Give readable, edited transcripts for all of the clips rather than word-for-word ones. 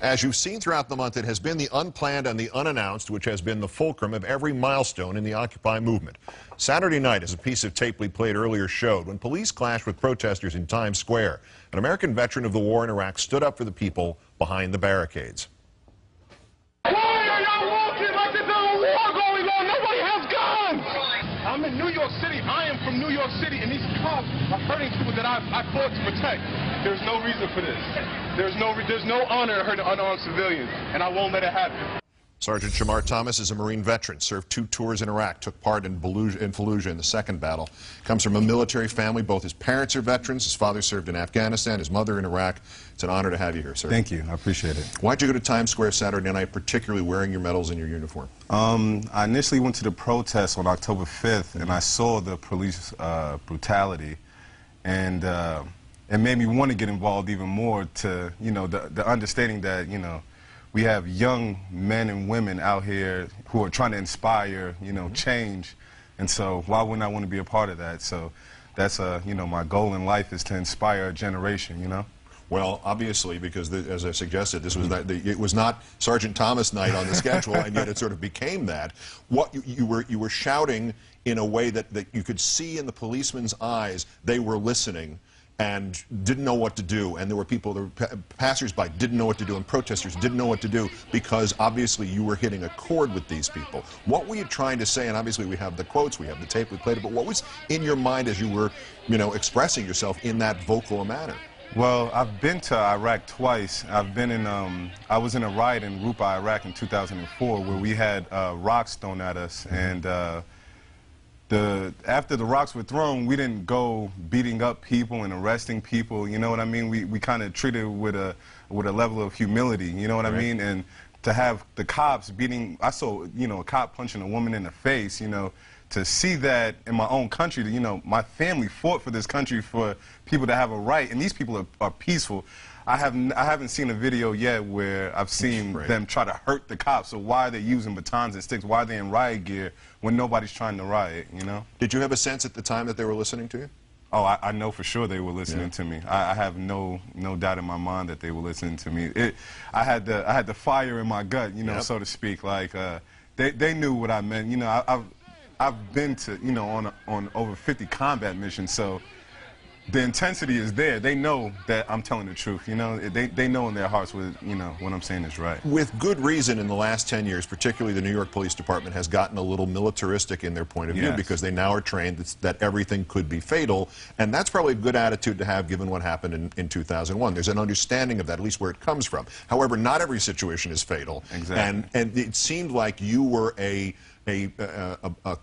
As you've seen throughout the month, it has been the unplanned and the unannounced which has been the fulcrum of every milestone in the Occupy movement. Saturday night, as a piece of tape we played earlier showed, when police clashed with protesters in Times Square, an American veteran of the war in Iraq stood up for the people behind the barricades. Why are y'all walking like there's a war going on? Nobody has guns! I'm in New York City. I am from New York City, and these cops are hurting people that I fought to protect. There's no reason for this. There's no honor in hurting unarmed civilians, and I won't let it happen. Sgt Shamar Thomas is a Marine veteran, served 2 tours in Iraq, took part in Fallujah in the second battle. Comes from a military family. Both his parents are veterans. His father served in Afghanistan, his mother in Iraq. It's an honor to have you here, sir. Thank you. I appreciate it. Why'd you go to Times Square Saturday night, particularly wearing your medals and your uniform? I initially went to the protest on October 5th, and I saw the police brutality, and it made me want to get involved even more to, you know, the understanding that, you know, we have young men and women out here who are trying to inspire, you know, change. And so why wouldn't I want to be a part of that? So that's, you know, my goal in life is to inspire a generation, you know? Well, obviously, because as I suggested, this was it was not Sergeant Thomas night on the schedule, and yet it sort of became that. What you were shouting in a way that you could see in the policemen's eyes they were listening and didn't know what to do, and there were people, passers-by didn't know what to do, and protesters didn't know what to do, because obviously you were hitting a chord with these people. What were you trying to say? And obviously we have the quotes, we have the tape, we played it, but what was in your mind as you were, you know, expressing yourself in that vocal manner? Well, I've been to Iraq twice. I've been in, I was in a riot in Rupa, Iraq in 2004, where we had rocks thrown at us, and after the rocks were thrown, we didn't go beating up people and arresting people, you know what I mean? We kind of treated it with a level of humility, you know what I mean? And to have the cops beating, I saw, you know, a cop punching a woman in the face, you know, to see that in my own country, you know, my family fought for this country for people to have a right, and these people are peaceful. I haven't seen a video yet where I've seen them try to hurt the cops. So why are they using batons and sticks? Why are they in riot gear when nobody's trying to riot, you know? Did you have a sense at the time that they were listening to you? Oh, I know for sure they were listening to me. I have no doubt in my mind that they were listening to me. I had the fire in my gut, you know, so to speak. Like they knew what I meant. You know, I've been to, you know, on over 50 combat missions, so the intensity is there. They know that I'm telling the truth, you know. They know in their hearts what, you know, what I'm saying is right. With good reason, in the last 10 years, particularly the New York Police Department has gotten a little militaristic in their point of view, because they now are trained that everything could be fatal, and that's probably a good attitude to have given what happened in 2001. There's an understanding of that, at least where it comes from. However, not every situation is fatal. Exactly. And it seemed like you were a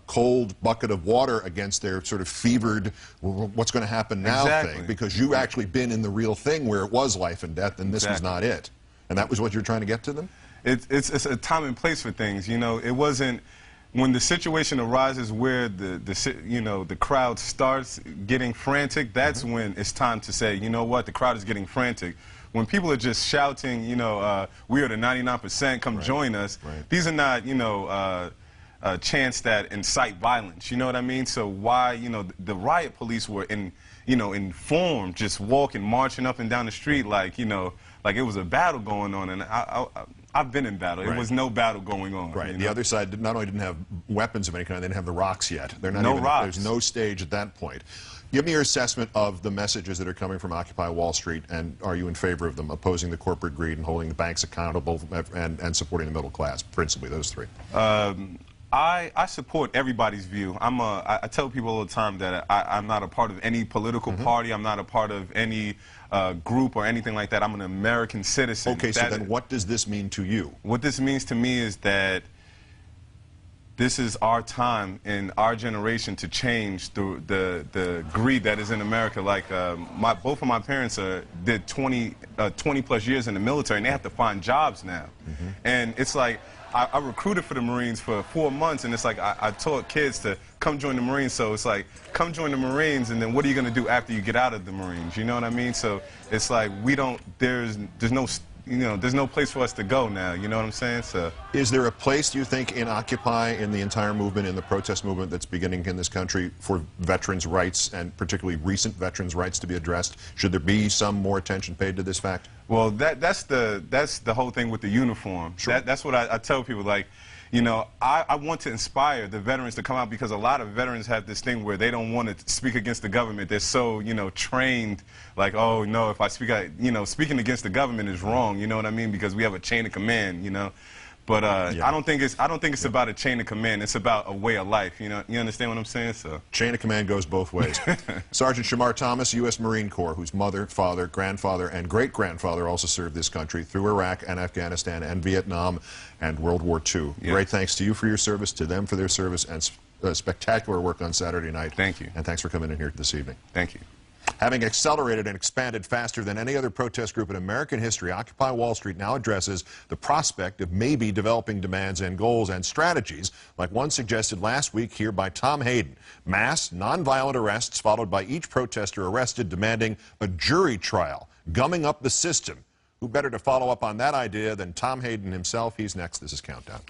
cold bucket of water against their sort of fevered, well, what's going to happen now thing, because you actually been in the real thing where it was life and death, and this was not it. And that was what you're trying to get to them? It's a time and place for things, you know. It wasn't, when the situation arises where you know, the crowd starts getting frantic, that's when it's time to say, you know what, the crowd is getting frantic. When people are just shouting, you know, we are the 99%, come join us, these are not, you know, chants that incite violence, you know what I mean? So why, you know, the riot police were informed, just walking, marching up and down the street like, you know, like it was a battle going on, and I've been in battle. It was no battle going on. Right. You The know? other side not only didn't have weapons of any kind, they didn't have the rocks yet. They're not even, rocks. There's no stage at that point. Give me your assessment of the messages that are coming from Occupy Wall Street, and are you in favor of them, opposing the corporate greed and holding the banks accountable and supporting the middle class, principally those three? I support everybody's view. I tell people all the time that I'm not a part of any political party. I'm not a part of any group or anything like that. I'm an American citizen. Okay, so then what does this mean to you? What this means to me is that this is our time in our generation to change the greed that is in America. Like both of my parents did 20 plus years in the military, and they have to find jobs now. And it's like, I recruited for the Marines for 4 months, and it's like I taught kids to come join the Marines. So it's like, come join the Marines, and then what are you going to do after you get out of the Marines? You know what I mean? So it's like there's no, you know, there's no place for us to go now. You know what I'm saying? So is there a place, do you think, in Occupy, in the entire movement, in the protest movement that's beginning in this country, for veterans' rights, and particularly recent veterans' rights, to be addressed? Should there be some more attention paid to this fact? Well, that's the whole thing with the uniform. Sure. That's what I tell people, like, you know, I want to inspire the veterans to come out, because a lot of veterans have this thing where they don't want to speak against the government. They're so, you know, trained, like, oh, no, if I speak out, you know, speaking against the government is wrong, you know what I mean, because we have a chain of command, you know. But I don't think it's about a chain of command. It's about a way of life. You know, you understand what I'm saying? So chain of command goes both ways. Sgt Shamar Thomas, U.S. Marine Corps, whose mother, father, grandfather, and great-grandfather also served this country through Iraq and Afghanistan and Vietnam and World War II. Yeah. Great thanks to you for your service, to them for their service, and spectacular work on Saturday night. Thank you. And thanks for coming in here this evening. Thank you. Having accelerated and expanded faster than any other protest group in American history, Occupy Wall Street now addresses the prospect of maybe developing demands and goals and strategies like one suggested last week here by Tom Hayden. Mass, nonviolent arrests followed by each protester arrested demanding a jury trial, gumming up the system. Who better to follow up on that idea than Tom Hayden himself? He's next. This is Countdown.